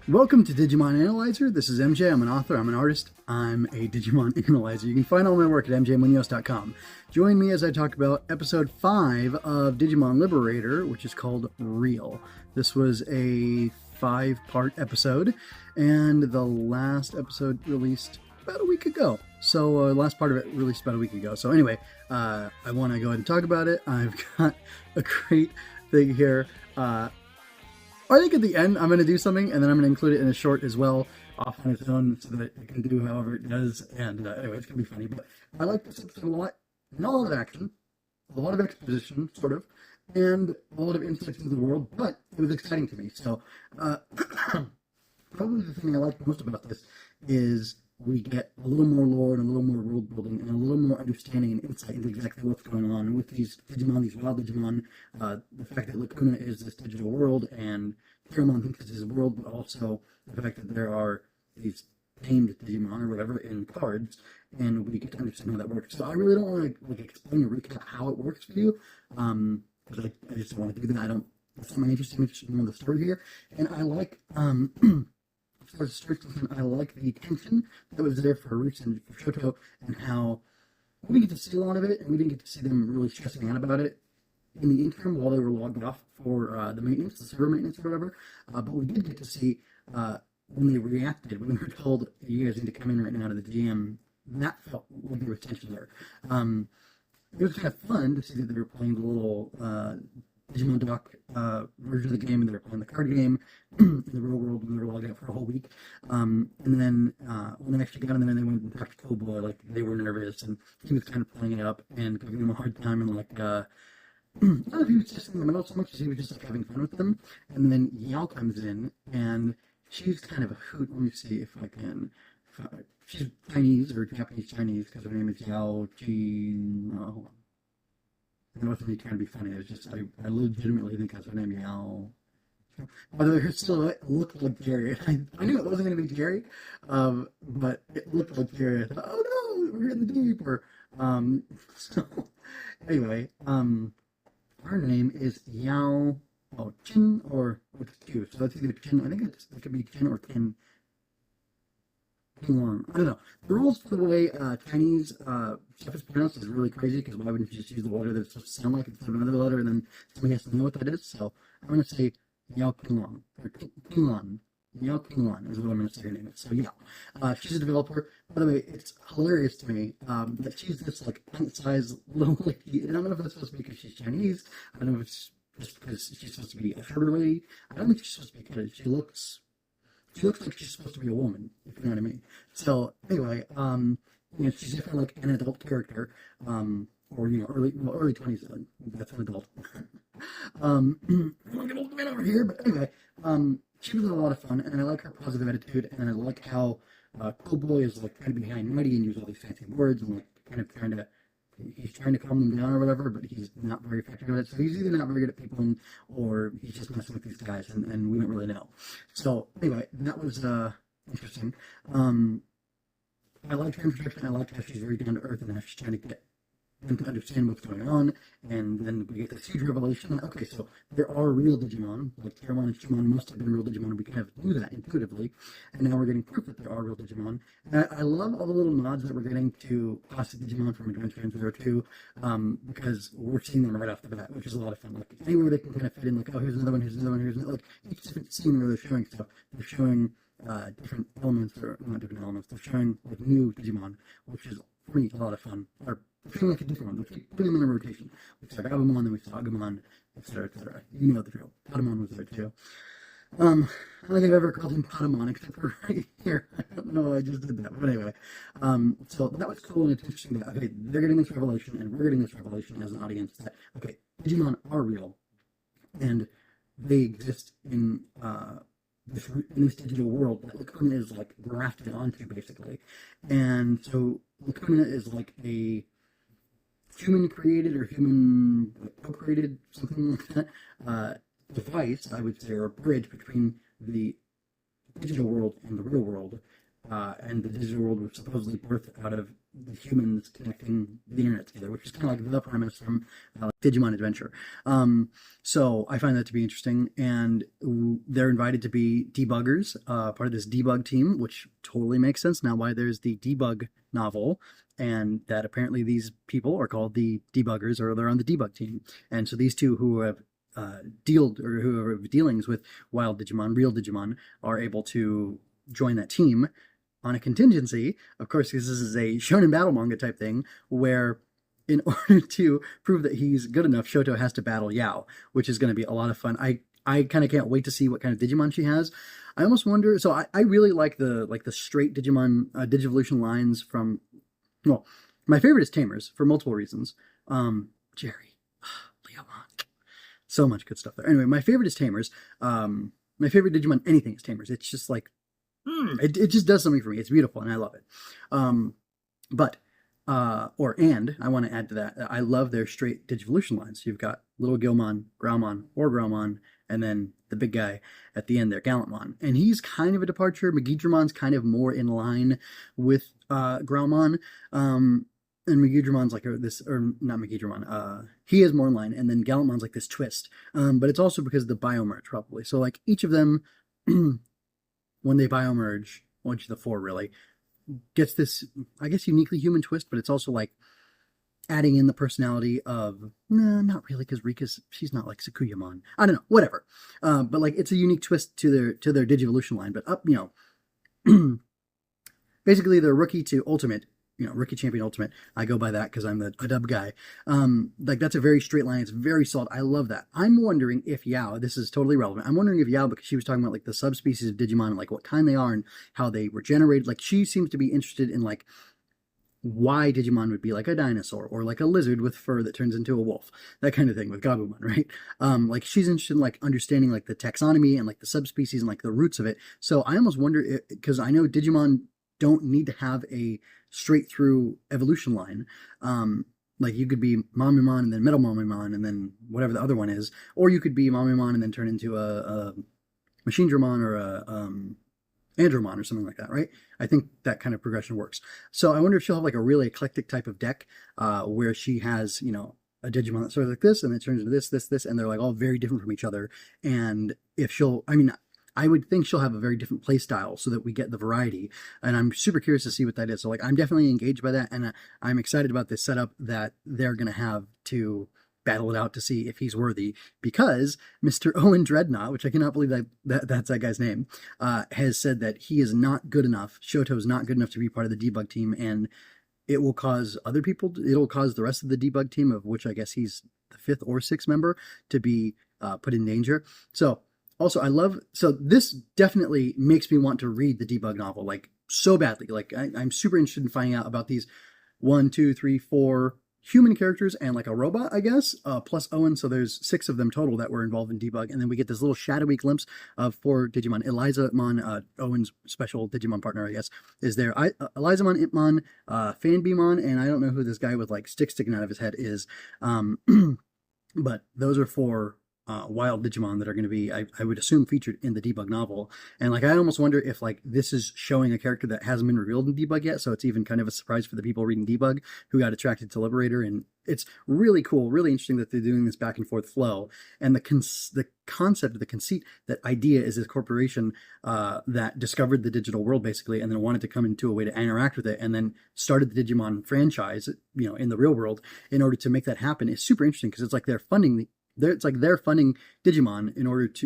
Welcome to Digimon Analyzer. This is MJ. I'm an author, I'm an artist, I'm a Digimon Analyzer. You can find all my work at mjmunoz.com. Join me as I talk about episode 5 of Digimon Liberator, which is called Real. This was a 5-part episode, and the last episode released about a week ago. So, last part of it released about a week ago. So, anyway, I want to go ahead and talk about it. I've got a great thing here. I think at the end I'm going to do something, and then I'm going to include it in a short as well, off on its own, so that it can do however it does. And anyway, it's going to be funny. But I like this episode a lot. Not a lot of action, a lot of exposition, sort of, and a lot of insights into the world. But it was exciting to me. So probably the thing I like most about this is we get a little more lore and a little more world building and a little more understanding and insight into exactly what's going on with these Digimon, these wild Digimon. The fact that Lacuna is this digital world and Paramon thinks it's his world, but also the fact that there are these tamed Digimon or whatever in cards, and we get to understand how that works. So I really don't want to explain or recap how it works for you, because I just don't want to do that. I don't. That's not my interest. I'm interested in more of the story here, and I like as far as story concerned, I like the tension that was there for Roots and for Shoto, and how we didn't get to see a lot of it, and we didn't get to see them really stressing out about it in the interim while they were logged off for the maintenance, the server maintenance or whatever. But we did get to see when they reacted, when they were told, you guys need to come in right now to the GM, that felt like there was tension there. It was kind of fun to see that they were playing the little Digimon Doc version of the game, and they were playing the card game in the real world when they were logged out for a whole week. And then when they actually got in there and they went and talked to Cowboy, like they were nervous, and he was kind of playing it up and giving them a hard time, and like I don't know if he was testing them out so much as he was just like having fun with them. And then Yao comes in, and she's kind of a hoot. Let me see if I can. She's Chinese or Japanese Chinese because her name is Yao Jin. Oh, hold on. And it wasn't me trying to be funny. It was just I legitimately think that's her name, Yao. By the way, her silhouette looked like Jerry. I knew it wasn't going to be Jerry, but it looked like Jerry. I thought, oh no, we're in the Reaper. So anyway, her name is Yao Chin or with Q. So that's either Chin. I think it could be Chin or Kin. Long. I don't know. The rules for the way Chinese stuff is pronounced is really crazy because why wouldn't you just use the letter that it's supposed to sound like instead of another letter and then somebody has to know what that is? So I'm going to say Yao Qinglong or Qinglong. Yao Qinglong is what I'm going to say her name is. So yeah, she's a developer. By the way, it's hilarious to me that she's this like pint-sized little lady. I don't know if that's supposed to be because she's Chinese. I don't know if it's just because she's supposed to be a shorter lady. I don't think she's supposed to be because she looks like she's supposed to be a woman, if you know what I mean. So anyway, she's definitely like an adult character, or early 20s. That's an adult. I'm like an old man over here, but anyway, she was a lot of fun, and I like her positive attitude, and I like how Cool Boy is like trying to be high and mighty and use all these fancy words and like kind of he's trying to calm them down or whatever, but he's not very effective at it. So he's either not very good at people, or he's just messing with these guys, and we don't really know. So anyway, that was interesting. I liked her introduction. I liked how she's very down to earth and how she's trying to get them to understand what's going on, and then we get this huge revelation. Okay, so there are real Digimon, like Paramon and Shumon must have been real Digimon. We kind of knew that intuitively, and now we're getting proof that there are real Digimon. And I love all the little nods that we're getting to classic Digimon from Adventure in Zero Two, because we're seeing them right off the bat, which is a lot of fun. Like anywhere they can kind of fit in, like, oh, here's another one, here's another one, here's another. Like each different scene where they're showing stuff, they're showing different elements, or not different elements, they're showing like new Digimon, which is for me a lot of fun. Or feeling like a different one. They keep putting them in a rotation. We saw Gabumon, then we saw Agumon, etc., etc. You know the drill. Patamon was there too. I don't think I've ever called him Patamon except for right here. I don't know why I just did that, but anyway. So that was cool, and it's interesting that okay, they're getting this revelation, and we're getting this revelation as an audience that okay, Digimon are real, and they exist in this digital world that Lacuna is like grafted onto basically, and so Lacuna is like a human created or human co-created, something like that, device, I would say, or a bridge between the digital world and the real world, and the digital world was supposedly birthed out of the humans connecting the internet together, which is kind of like the premise from Digimon Adventure. So I find that to be interesting, and they're invited to be debuggers, part of this debug team, which totally makes sense now why there's the debug novel, and that apparently these people are called the debuggers, or they're on the debug team. And so these two who have who have dealings with wild Digimon, real Digimon, are able to join that team on a contingency. Of course, because this is a shonen battle manga type thing, where in order to prove that he's good enough, Shoto has to battle Yao, which is going to be a lot of fun. I kind of can't wait to see what kind of Digimon she has. I almost wonder. So I really like the straight Digimon Digivolution lines from. Well, my favorite is Tamers for multiple reasons. Jerry, Leomon, so much good stuff there. Anyway, my favorite is Tamers. My favorite Digimon anything is Tamers. It's just like it just does something for me. It's beautiful and I love it. And I want to add to that. I love their straight Digivolution lines. You've got little Gilmon, Graumon, or Graumon, and then the big guy at the end there, Gallantmon. And he's kind of a departure. Magidramon's kind of more in line with Graumon. And Magidramon's like this, or not Magidramon, he is more in line. And then Gallantmon's like this twist. But it's also because of the biomerge, probably. So like each of them, when they biomerge, well, each of the four really, gets this, I guess, uniquely human twist, but it's also like adding in the personality of, not really, because she's not like Sakuyamon. I don't know, whatever. But like it's a unique twist to their Digivolution line. But up, basically their rookie to ultimate, rookie champion ultimate. I go by that because I'm a dub guy. Like that's a very straight line. It's very solid. I love that. I'm wondering if Yao, this is totally relevant. I'm wondering if Yao, because she was talking about like the subspecies of Digimon and like what kind they are and how they were generated. Like she seems to be interested in like why Digimon would be like a dinosaur or like a lizard with fur that turns into a wolf, that kind of thing with Gabumon, right? Like she's interested in like understanding like the taxonomy and like the subspecies and like the roots of it. So I almost wonder, because I know Digimon don't need to have a straight through evolution line. Like you could be Mamimon and then Metal Mamimon and then whatever the other one is, or you could be Mamimon and then turn into a Machine Dramon or a Andromon or something like that, right? I think that kind of progression works. So I wonder if she'll have like a really eclectic type of deck where she has, a Digimon that starts like this and it turns into this, and they're like all very different from each other. And if I would think she'll have a very different play style so that we get the variety. And I'm super curious to see what that is. So like, I'm definitely engaged by that. And I'm excited about this setup that they're going to have to battle it out to see if he's worthy, because Mr. Owen Dreadnought, which I cannot believe that's that guy's name, has said that he is not good enough. Shoto is not good enough to be part of the debug team. And it will cause it'll cause the rest of the debug team, of which I guess he's the 5th or 6th member, to be put in danger. So, also, so this definitely makes me want to read the debug novel, like, so badly. Like, I'm super interested in finding out about these 1, 2, 3, 4 human characters and, like, a robot, I guess, plus Owen, so there's 6 of them total that were involved in debug, and then we get this little shadowy glimpse of 4 Digimon. Elizamon, Owen's special Digimon partner, I guess, is there. Elizamon, Impmon, Fanbimon, and I don't know who this guy with, like, sticks sticking out of his head is, but those are 4 wild Digimon that are going to be, I would assume, featured in the debug novel. And like, I almost wonder if like this is showing a character that hasn't been revealed in debug yet, so it's even kind of a surprise for the people reading debug who got attracted to Liberator. And it's really cool, really interesting that they're doing this back and forth flow. And the concept, the conceit, that Idea is this corporation that discovered the digital world basically, and then wanted to come into a way to interact with it, and then started the Digimon franchise, in the real world in order to make that happen, is super interesting, because it's like they're funding Digimon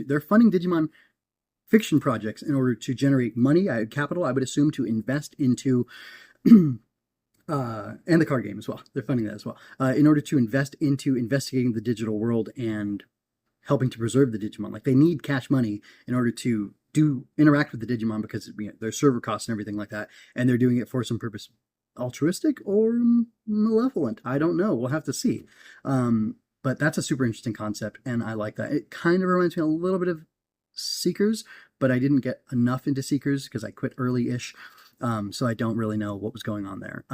they're funding Digimon fiction projects in order to generate money, capital, I would assume, to invest into, and the card game as well. They're funding that as well, in order to invest into investigating the digital world and helping to preserve the Digimon. Like, they need cash money in order to interact with the Digimon, because their server costs and everything like that, and they're doing it for some purpose, altruistic or malevolent. I don't know. We'll have to see. But that's a super interesting concept, and I like that. It kind of reminds me a little bit of Seekers, but I didn't get enough into Seekers because I quit early-ish, so I don't really know what was going on there.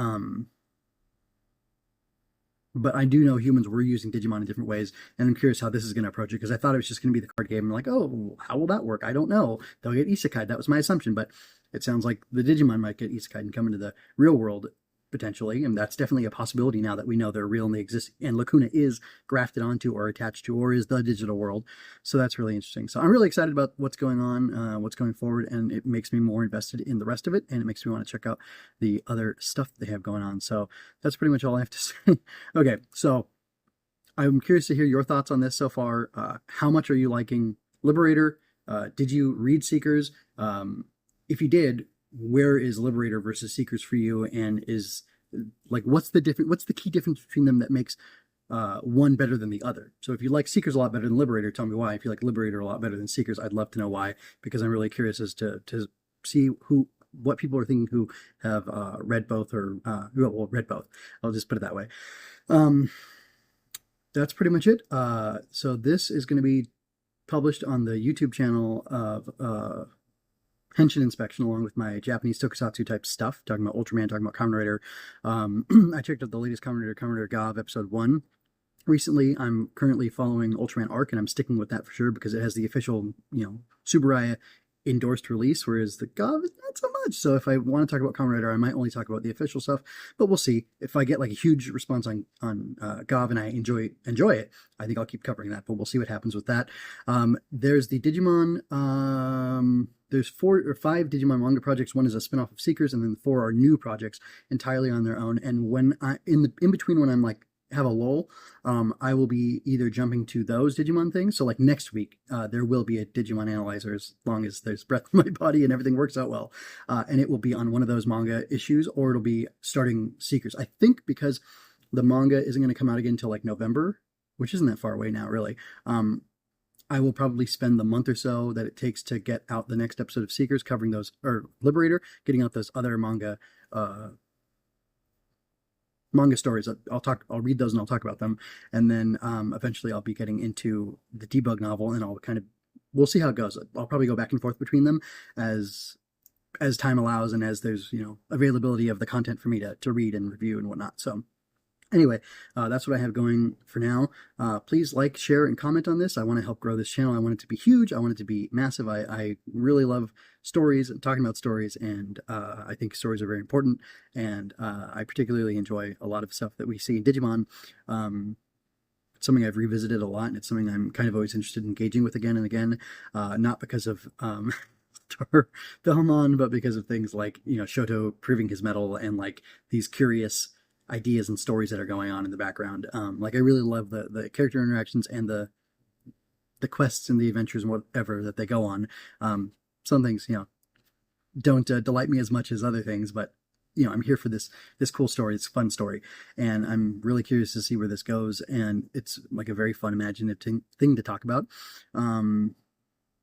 But I do know humans were using Digimon in different ways, and I'm curious how this is going to approach it, because I thought it was just going to be the card game. I'm like, oh, how will that work? I don't know. They'll get isekai. That was my assumption, but it sounds like the Digimon might get isekai and come into the real world potentially, and that's definitely a possibility now that we know they're real and they exist, and Lacuna is grafted onto or attached to or is the digital world. So that's really interesting. So I'm really excited about what's going on, what's going forward, and it makes me more invested in the rest of it, and it makes me want to check out the other stuff they have going on. So that's pretty much all I have to say. Okay, so I'm curious to hear your thoughts on this so far. How much are you liking Liberator? Did you read Seekers? If you did, where is Liberator versus Seekers for you? And is like, what's the key difference between them that makes one better than the other? So if you like Seekers a lot better than Liberator, tell me why. If you like Liberator a lot better than Seekers, I'd love to know why, because I'm really curious as to see what people are thinking who have read both or read both. I'll just put it that way. That's pretty much it. So this is going to be published on the YouTube channel of Henshin Inspection, along with my Japanese tokusatsu type stuff, talking about Ultraman, talking about Kamen Rider. I checked out the latest Kamen Rider Gav episode 1 recently. I'm currently following Ultraman Arc, and I'm sticking with that for sure because it has the official, Subaraya endorsed release, whereas the Gav is not so much. So if I want to talk about Kamen Rider, I might only talk about the official stuff, but we'll see. If I get like a huge response on Gav and I enjoy it, I think I'll keep covering that, but we'll see what happens with that. There's the Digimon, there's 4 or 5 Digimon manga projects. One is a spinoff of Seekers, and then 4 are new projects entirely on their own. And when in between, when I'm like have a lull, I will be either jumping to those Digimon things. So like next week, there will be a Digimon analyzer as long as there's breath in my body and everything works out well. And it will be on one of those manga issues, or it'll be starting Seekers. I think because the manga isn't going to come out again until like November, which isn't that far away now, really. I will probably spend the month or so that it takes to get out the next episode of Seekers, covering those, or Liberator, getting out those other manga stories. I'll read those and I'll talk about them, and then eventually I'll be getting into the debug novel, and we'll see how it goes. I'll probably go back and forth between them as time allows, and as there's availability of the content for me to read and review and whatnot. So anyway, that's what I have going for now. Please like, share, and comment on this. I want to help grow this channel. I want it to be huge. I want it to be massive. I really love stories and talking about stories, and I think stories are very important, and I particularly enjoy a lot of stuff that we see in Digimon. It's something I've revisited a lot, and it's something I'm kind of always interested in engaging with again and again, not because of Belmon, but because of things like Shoto proving his mettle, and like these curious ideas and stories that are going on in the background. Like I really love the character interactions and the quests and the adventures and whatever that they go on. Some things don't delight me as much as other things, but I'm here for this cool story, this fun story, and I'm really curious to see where this goes. And it's like a very fun, imaginative thing to talk about.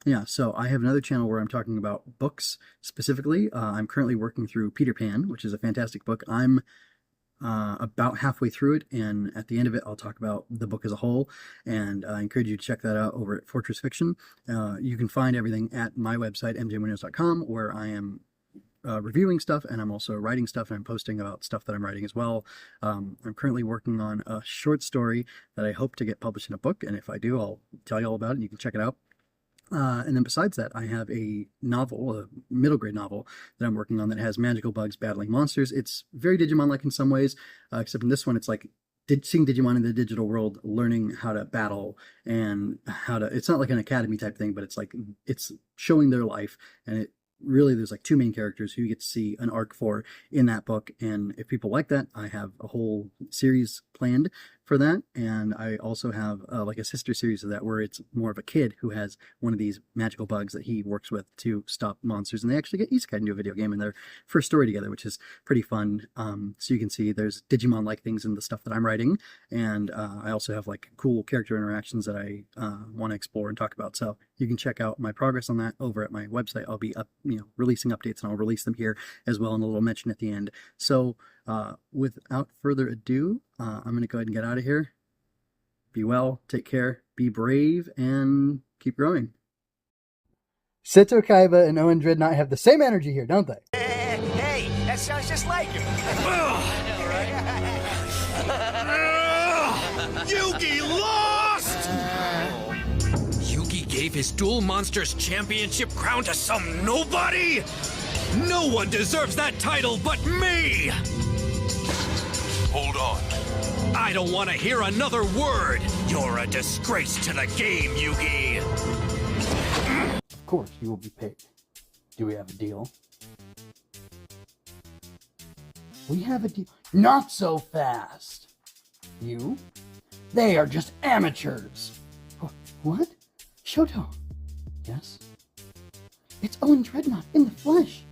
Yeah, so I have another channel where I'm talking about books specifically. I'm currently working through Peter Pan, which is a fantastic book. I'm about halfway through it, and at the end of it I'll talk about the book as a whole, and I encourage you to check that out over at Fortress Fiction. You can find everything at my website, mjmunoz.com, where I am reviewing stuff, and I'm also writing stuff, and I'm posting about stuff that I'm writing as well. I'm currently working on a short story that I hope to get published in a book, and if I do, I'll tell you all about it, and you can check it out. And then besides that, I have a novel, a middle grade novel that I'm working on that has magical bugs battling monsters. It's very Digimon-like in some ways, except in this one, it's like seeing Digimon in the digital world, learning how to battle and it's not like an academy type thing, but it's showing their life, and there's like 2 main characters who you get to see an arc for in that book. And if people like that, I have a whole series planned for that, and I also have like a sister series of that where it's more of a kid who has one of these magical bugs that he works with to stop monsters, and they actually get isekai into a video game in their first story together, which is pretty fun. So you can see there's Digimon-like things in the stuff that I'm writing, and I also have like cool character interactions that I want to explore and talk about. So you can check out my progress on that over at my website. I'll be releasing updates, and I'll release them here as well in a little mention at the end. So without further ado, I'm going to go ahead and get out of here. Be well, take care, be brave, and keep growing. Seto Kaiba and Owen Dreadnought have the same energy here, don't they? Hey, that sounds just like him. Yugi lost! Yugi gave his Duel Monsters Championship crown to some nobody? No one deserves that title but me! Hold on. I don't want to hear another word! You're a disgrace to the game, Yugi! Of course, you will be paid. Do we have a deal? We have a deal. Not so fast! You? They are just amateurs! What? Shoto? Yes? It's Owen Dreadnought in the flesh!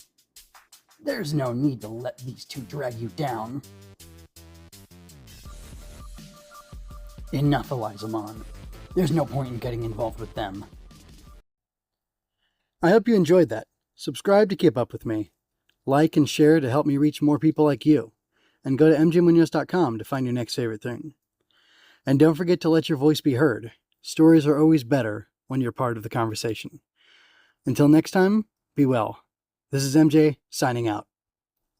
There's no need to let these two drag you down. Enough, Elizamon. There's no point in getting involved with them. I hope you enjoyed that. Subscribe to keep up with me. Like and share to help me reach more people like you. And go to mjmunoz.com to find your next favorite thing. And don't forget to let your voice be heard. Stories are always better when you're part of the conversation. Until next time, be well. This is MJ signing out.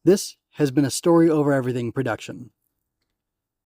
This has been a Story Over Everything production.